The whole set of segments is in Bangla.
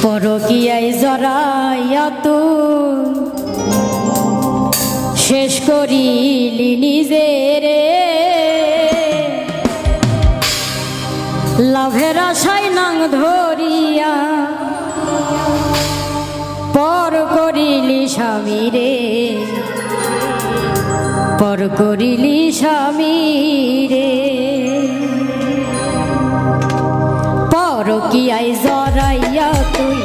পরকীয়ায় জড়াইয়া তুই শেষ করিলি নিজেরে, লাভের আশায় নাং ধরিয়া পর করিলি স্বামীরে, পর করিলি স্বামীরে। পরকীয়ায় জড়াইয়া তুই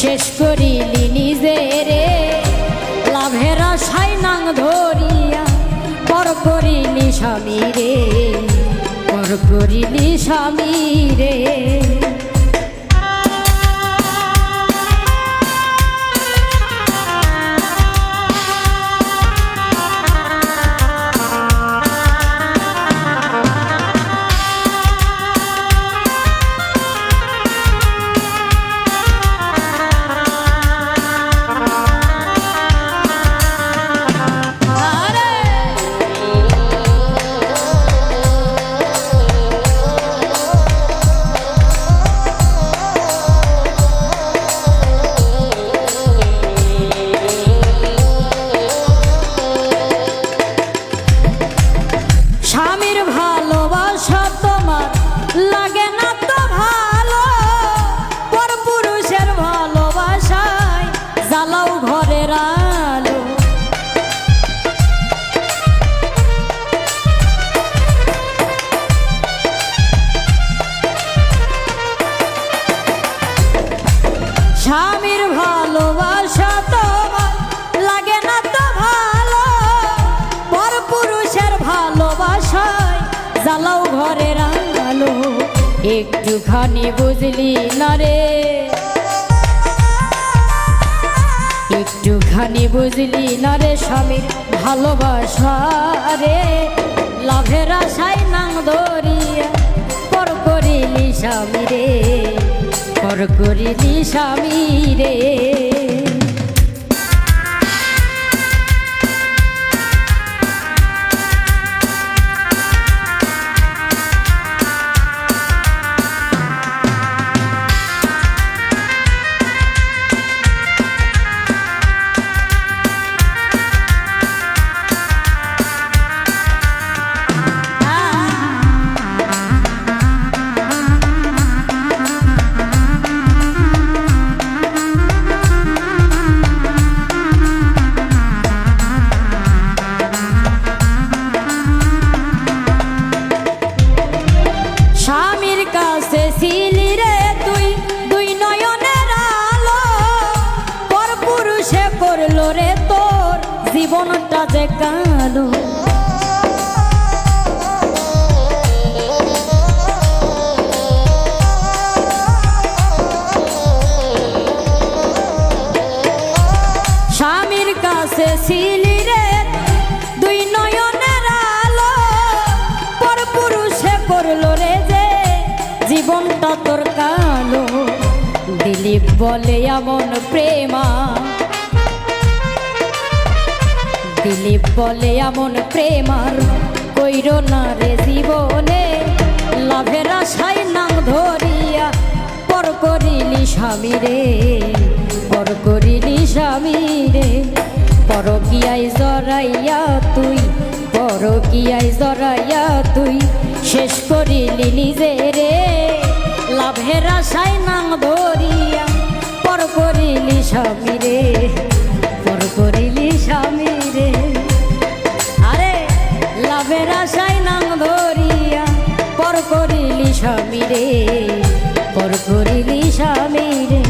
শেষ করিলি নিজেরে, লাভের আশায় নাং ধরিয়া পর করিলি স্বামীরে, পর করিলি স্বামীরে। লাগে না তো ভালো, পর পুরুষের ভালোবাসায় জ্বালাও ঘরের আলো। স্বামীর ভালোবাসা তোমার লাগে না তো ভালো, পর পুরুষের ভালোবাসায় জ্বালাও ঘরের আলো। একটুখানি বুঝলি না রে, একটুখানি বুঝলি না রে স্বামীর ভালোবাসা রে, লাভের আশায় নাং ধরিয়া পর করিলি স্বামীরে, পর করিলি স্বামীরে। ছিলি রে তুই দুই নয়নের আলো, পর পুরুষে করলো রে তোর জীবনটা যে কালো। স্বামীর কাছে ছিলি রে দুই নয়নের আলো, পর পুরুষে করলো রে যে জীবনটা তোর কালো। দিলীপ বলে এমন প্রেমা, দিলীপ বলে এমন প্রেমার কইরো না রে জীবনে, লাভের আশায় নাং ধরিয়া পর করিলি স্বামীরে, পর করিলি স্বামীরে। পরকীয়ায় জড়াইয়া তুই, পরকীয়ায় জড়াইয়া তুই শেষ করিলি নিজেরে, লাভের আশায় নাং ধরিয়া পর করিলি স্বামীরে, পর করিলি স্বামীরে। আরে লাভের আশায় নাং ধরিয়া পর করিলি স্বামীরে, পর করিলি স্বামীরে।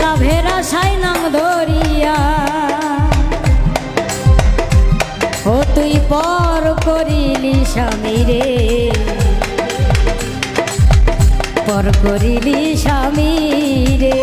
লাভের আশায় নাং ধরিয়া ও তুই পর করিলি স্বামীরে, পর করিলি স্বামীরে।